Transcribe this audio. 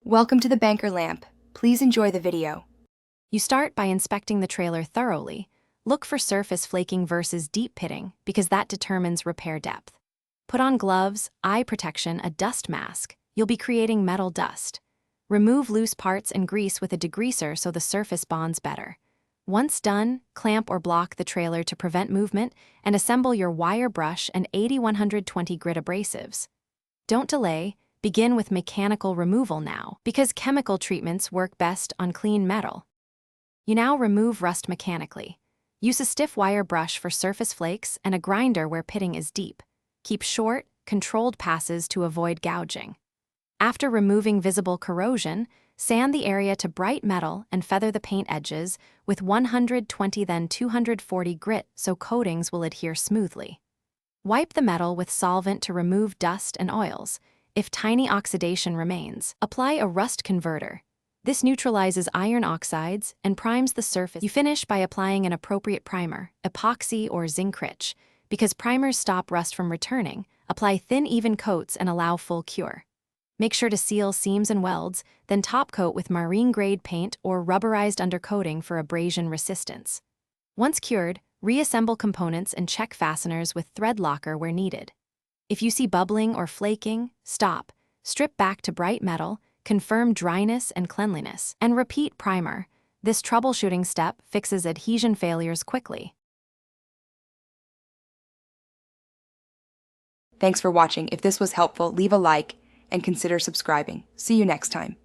Welcome to the Banker Lamp. Please enjoy the video. You start by inspecting the trailer thoroughly. Look for surface flaking versus deep pitting because that determines repair depth. Put on gloves, eye protection, a dust mask. You'll be creating metal dust. Remove loose parts and grease with a degreaser so the surface bonds better. Once done, clamp or block the trailer to prevent movement and assemble your wire brush and 80-120 grit abrasives. Don't delay. Begin with mechanical removal now, because chemical treatments work best on clean metal. You now remove rust mechanically. Use a stiff wire brush for surface flakes and a grinder where pitting is deep. Keep short, controlled passes to avoid gouging. After removing visible corrosion, sand the area to bright metal and feather the paint edges with 120 then 240 grit so coatings will adhere smoothly. Wipe the metal with solvent to remove dust and oils. If tiny oxidation remains, apply a rust converter. This neutralizes iron oxides and primes the surface. You finish by applying an appropriate primer, epoxy or zinc-rich. Because primers stop rust from returning, apply thin, even coats and allow full cure. Make sure to seal seams and welds, then top coat with marine-grade paint or rubberized undercoating for abrasion resistance. Once cured, reassemble components and check fasteners with thread locker where needed. If you see bubbling or flaking, stop, strip back to bright metal, confirm dryness and cleanliness, and repeat primer. This troubleshooting step fixes adhesion failures quickly. Thanks for watching. If this was helpful, leave a like and consider subscribing. See you next time.